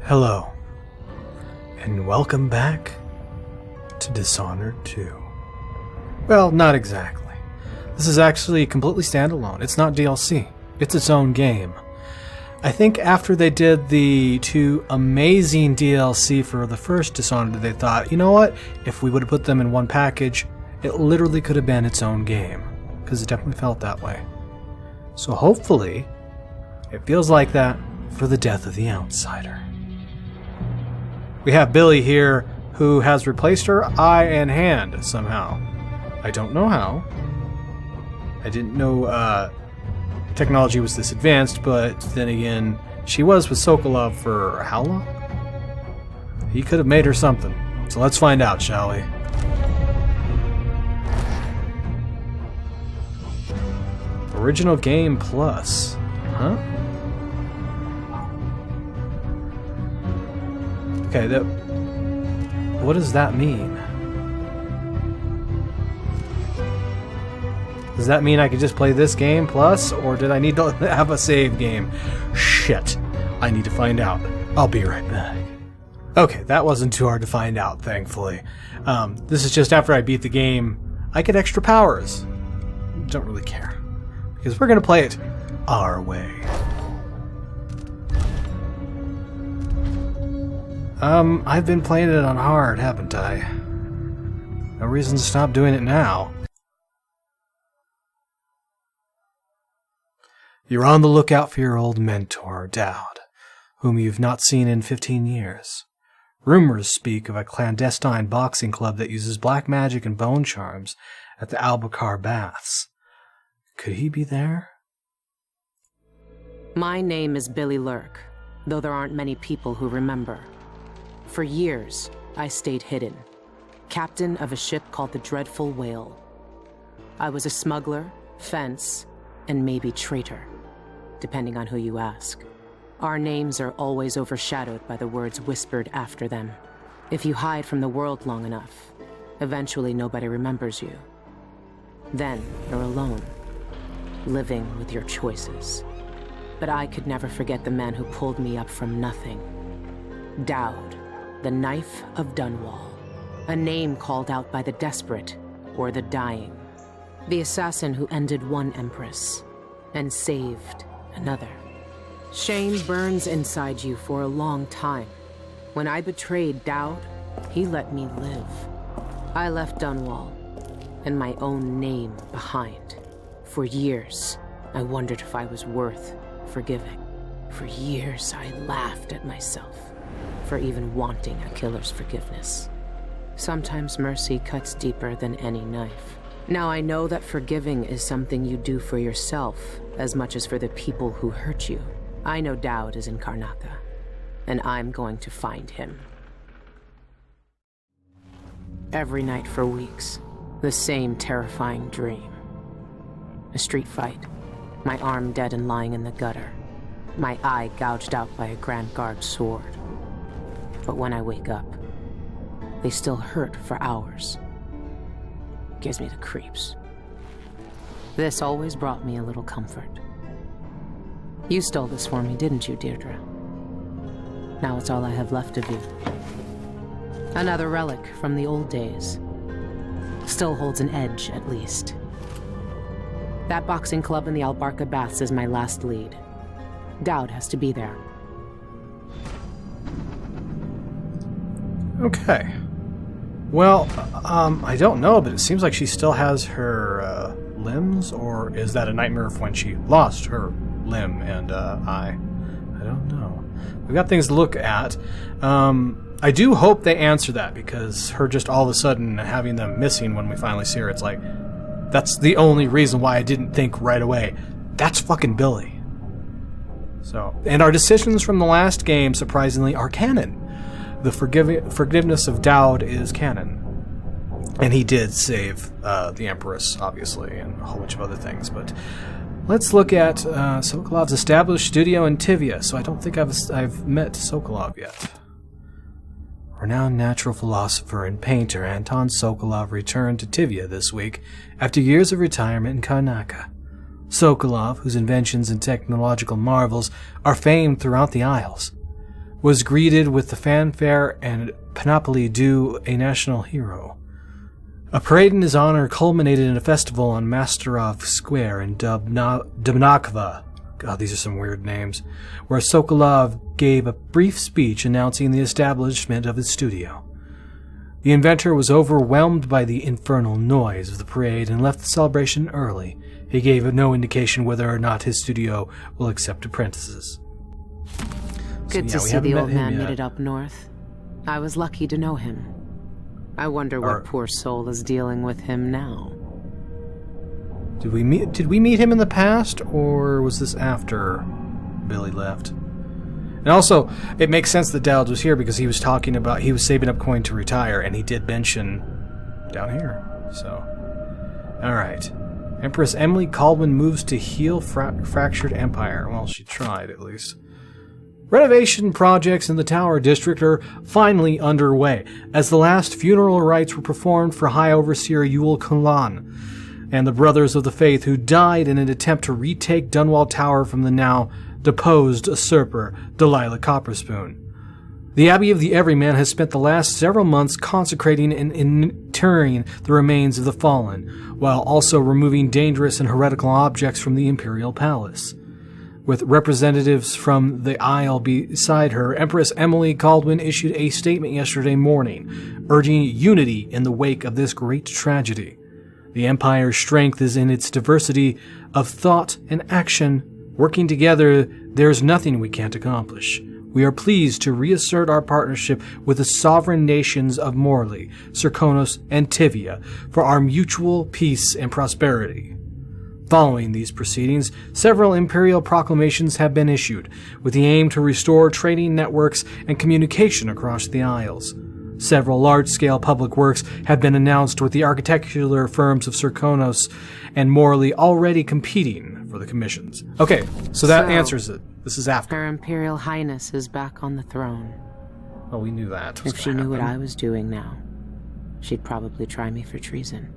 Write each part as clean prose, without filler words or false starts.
Hello, and welcome back to Dishonored 2. Well, not exactly. This is actually completely standalone. It's not DLC. It's its own game. I think after they did the two amazing DLC for the first Dishonored, they thought, you know what? If we would have put them in one package, it literally could have been its own game. Because it definitely felt that way. So hopefully, it feels like that for the death of the outsider. We have Billie here, who has replaced her eye and hand somehow. I don't know how. I didn't know technology was this advanced, but then again, she was with Sokolov for how long? He could have made her something. So let's find out, shall we? Original Game Plus. Huh? Okay, what does that mean? Does that mean I could just play this game plus, or did I need to have a save game? Shit. I need to find out. I'll be right back. Okay, that wasn't too hard to find out, thankfully. This is just after I beat the game. I get extra powers. Don't really care. Because we're going to play it our way. I've been playing it on hard, haven't I? No reason to stop doing it now. You're on the lookout for your old mentor, Dowd, whom you've not seen in 15 years. Rumors speak of a clandestine boxing club that uses black magic and bone charms at the Albacar Baths. Could he be there? My name is Billie Lurk, though there aren't many people who remember. For years, I stayed hidden, captain of a ship called the Dreadful Whale. I was a smuggler, fence, and maybe traitor, depending on who you ask. Our names are always overshadowed by the words whispered after them. If you hide from the world long enough, eventually nobody remembers you. Then you're alone, living with your choices. But I could never forget the man who pulled me up from nothing. Dowd, the Knife of Dunwall. A name called out by the desperate or the dying. The assassin who ended one empress and saved another. Shame burns inside you for a long time. When I betrayed Dowd, he let me live. I left Dunwall and my own name behind. For years, I wondered if I was worth forgiving. For years, I laughed at myself for even wanting a killer's forgiveness. Sometimes mercy cuts deeper than any knife. Now I know that forgiving is something you do for yourself as much as for the people who hurt you. I know Dowd is in Karnaca, and I'm going to find him. Every night for weeks, the same terrifying dream. A street fight, my arm dead and lying in the gutter, my eye gouged out by a Grand Guard sword. But when I wake up, they still hurt for hours. Gives me the creeps. This always brought me a little comfort. You stole this for me, didn't you, Deirdre? Now it's all I have left of you. Another relic from the old days. Still holds an edge, at least. That boxing club in the Albacar Baths is my last lead. Dowd has to be there. Okay. Well, I don't know, but it seems like she still has her limbs, or is that a nightmare of when she lost her limb and eye? I don't know. We've got things to look at. I do hope they answer that, because her just all of a sudden having them missing when we finally see her, it's like, that's the only reason why I didn't think right away. That's fucking Billie. So, and our decisions from the last game, surprisingly, are canon. The forgiveness of Dowd is canon. And he did save the Empress, obviously, and a whole bunch of other things. But let's look at Sokolov's established studio in Tivia. So I don't think I've met Sokolov yet. Renowned natural philosopher and painter Anton Sokolov returned to Tivia this week after years of retirement in Karnaca. Sokolov, whose inventions and technological marvels are famed throughout the Isles, was greeted with the fanfare and panoply due a national hero. A parade in his honor culminated in a festival on Masterov Square in Dubnakova. God, these are some weird names. Where Sokolov gave a brief speech announcing the establishment of his studio. The inventor was overwhelmed by the infernal noise of the parade and left the celebration early. He gave no indication whether or not his studio will accept apprentices. Good to see the old man made it up north. I was lucky to know him. I wonder what poor soul is dealing with him now. Did we meet him in the past, or was this after Billie left? And also, it makes sense that Dowd was here because he was talking about he was saving up coin to retire, and he did mention down here. So, all right. Empress Emily Kaldwin moves to heal fractured empire. Well, she tried at least. Renovation projects in the Tower District are finally underway, as the last funeral rites were performed for High Overseer Yul Kalan and the Brothers of the Faith who died in an attempt to retake Dunwall Tower from the now deposed usurper Delilah Copperspoon. The Abbey of the Everyman has spent the last several months consecrating and interring the remains of the fallen, while also removing dangerous and heretical objects from the Imperial Palace. With representatives from the Isle beside her, Empress Emily Kaldwin issued a statement yesterday morning, urging unity in the wake of this great tragedy. The Empire's strength is in its diversity of thought and action. Working together, there's nothing we can't accomplish. We are pleased to reassert our partnership with the sovereign nations of Morley, Serkonos, and Tivia for our mutual peace and prosperity. Following these proceedings, several imperial proclamations have been issued, with the aim to restore trading networks and communication across the Isles. Several large-scale public works have been announced, with the architectural firms of Serkonos and Morley already competing for the commissions. Okay, so that answers it. This is after. Her Imperial Highness is back on the throne. Oh, we knew that. If she knew what I was doing now, she'd probably try me for treason.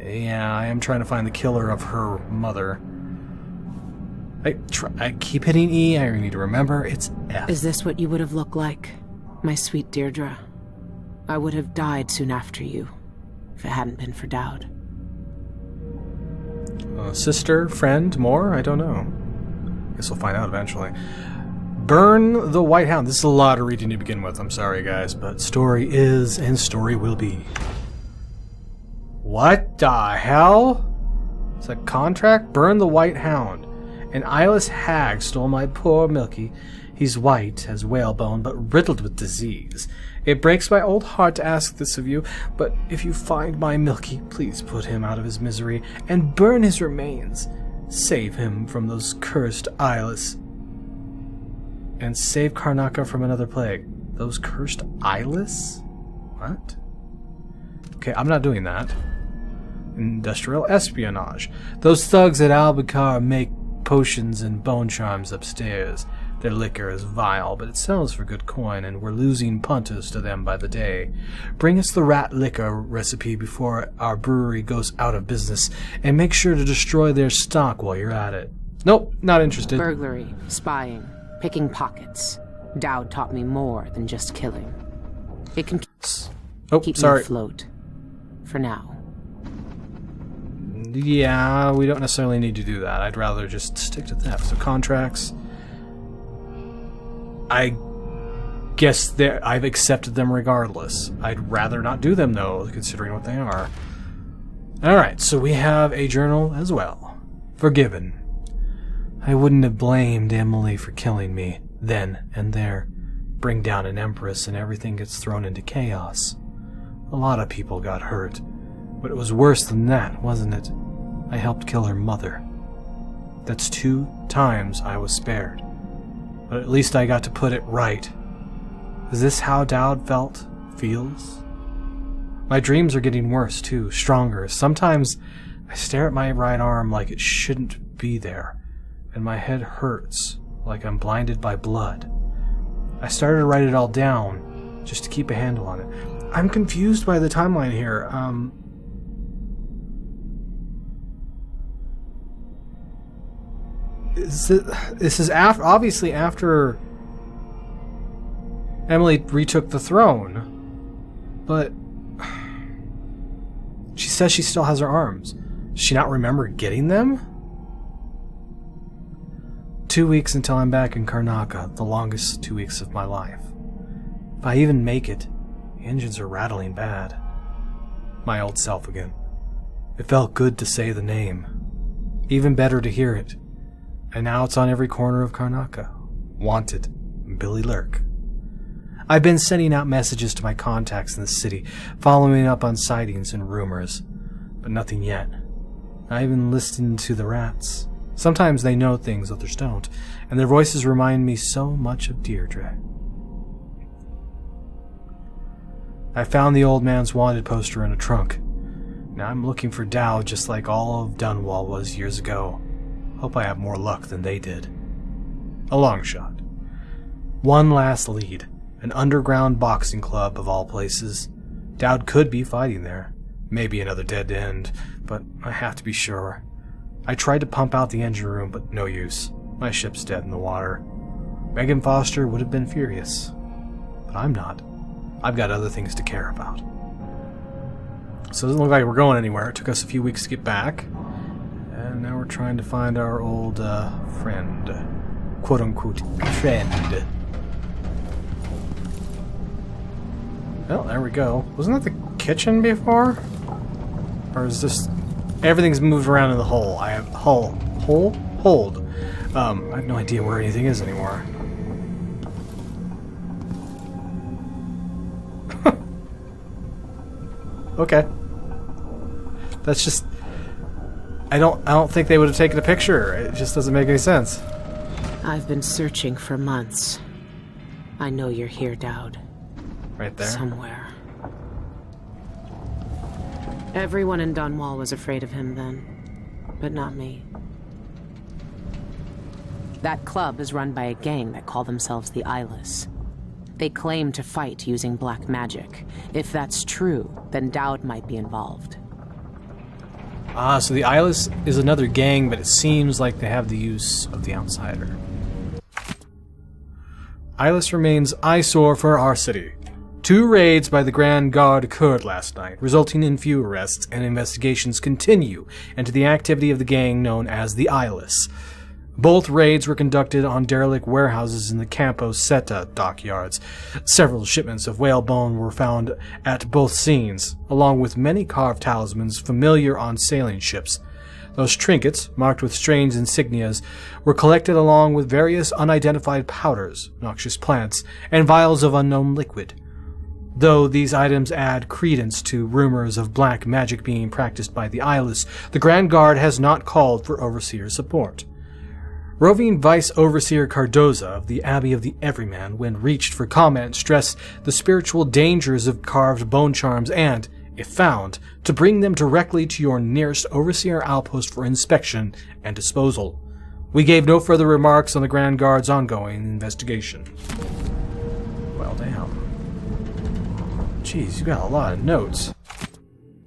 Yeah, I am trying to find the killer of her mother. I keep hitting E. I need to remember it's F. Is this what you would have looked like, my sweet Deirdre? I would have died soon after you, if it hadn't been for Dowd. Sister, friend, more? I don't know. Guess we'll find out eventually. Burn the White Hound. This is a lot of reading to begin with. I'm sorry, guys, but story is and story will be. What the hell? It's a contract? Burn the White Hound. An eyeless hag stole my poor Milky. He's white as whalebone, but riddled with disease. It breaks my old heart to ask this of you, but if you find my Milky, please put him out of his misery and burn his remains. Save him from those cursed eyeless. And save Karnaca from another plague. Those cursed eyeless? What? Okay, I'm not doing that. Industrial espionage. Those thugs at Albacar make potions and bone charms upstairs. Their liquor is vile, but it sells for good coin, and we're losing punters to them by the day. Bring us the rat liquor recipe before our brewery goes out of business, and make sure to destroy their stock while you're at it. Nope, not interested. Burglary, spying, picking pockets. Dowd taught me more than just killing. It can keep me afloat. For now. Yeah, we don't necessarily need to do that. I'd rather just stick to theft. So contracts. I guess I've accepted them regardless. I'd rather not do them, though, considering what they are. Alright, so we have a journal as well. Forgiven. I wouldn't have blamed Emily for killing me, then and there. Bring down an empress and everything gets thrown into chaos. A lot of people got hurt, but it was worse than that, wasn't it? I helped kill her mother. That's 2 times I was spared. But at least I got to put it right. Is this how Dowd feels? My dreams are getting worse, too, stronger. Sometimes I stare at my right arm like it shouldn't be there, and my head hurts like I'm blinded by blood. I started to write it all down, just to keep a handle on it. I'm confused by the timeline here. This is obviously after Emily retook the throne. But she says she still has her arms. Does she not remember getting them? 2 weeks until I'm back in Karnaca, the longest 2 weeks of my life. If I even make it, the engines are rattling bad. My old self again. It felt good to say the name. Even better to hear it. And now it's on every corner of Karnaca. Wanted. Billie Lurk. I've been sending out messages to my contacts in the city, following up on sightings and rumors. But nothing yet. I even listened to the rats. Sometimes they know things others don't, and their voices remind me so much of Deirdre. I found the old man's wanted poster in a trunk. Now I'm looking for Dow just like all of Dunwall was years ago. Hope I have more luck than they did. A long shot. One last lead. An underground boxing club of all places. Dowd could be fighting there. Maybe another dead end, but I have to be sure. I tried to pump out the engine room, but no use. My ship's dead in the water. Megan Foster would have been furious. But I'm not. I've got other things to care about. So it doesn't look like we're going anywhere. It took us a few weeks to get back. And now we're trying to find our old friend. Quote-unquote friend. Well, there we go. Wasn't that the kitchen before? Or is this... Everything's moved around in the hole. I have... Hold. I have no idea where anything is anymore. Okay. That's just... I don't think they would have taken a picture. It just doesn't make any sense. I've been searching for months. I know you're here, Dowd. Right there. Somewhere. Everyone in Dunwall was afraid of him then, but not me. That club is run by a gang that call themselves the Eyeless. They claim to fight using black magic. If that's true, then Dowd might be involved. Ah, so the Eyeless is another gang, but it seems like they have the use of the Outsider. Eyeless remains eyesore for our city. 2 raids by the Grand Guard occurred last night, resulting in few arrests, and investigations continue into the activity of the gang known as the Eyeless. Both raids were conducted on derelict warehouses in the Campo Seta dockyards. Several shipments of whalebone were found at both scenes, along with many carved talismans familiar on sailing ships. Those trinkets, marked with strange insignias, were collected along with various unidentified powders, noxious plants, and vials of unknown liquid. Though these items add credence to rumors of black magic being practiced by the Eyeless, the Grand Guard has not called for Overseer support. Roving Vice Overseer Cardoza of the Abbey of the Everyman, when reached for comment, stressed the spiritual dangers of carved bone charms and, if found, to bring them directly to your nearest Overseer outpost for inspection and disposal. We gave no further remarks on the Grand Guard's ongoing investigation. Well, damn. Jeez, you got a lot of notes.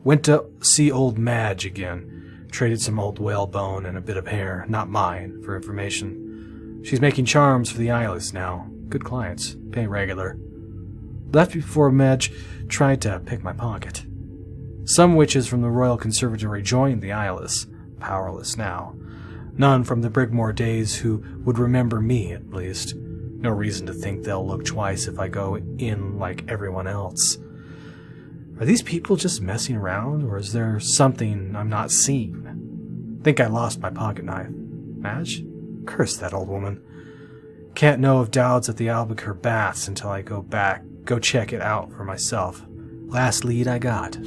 Went to see old Madge again. Traded some old whalebone and a bit of hair, not mine, for information. She's making charms for the Eyeless now. Good clients. Pay regular. Left before Madge tried to pick my pocket. Some witches from the Royal Conservatory joined the Eyeless. Powerless now. None from the Brigmore days who would remember me, at least. No reason to think they'll look twice if I go in like everyone else. Are these people just messing around, or is there something I'm not seeing? Think I lost my pocket knife. Madge? Curse that old woman. Can't know if Dowd's at the Albuquerque Baths until I go back, go check it out for myself. Last lead I got.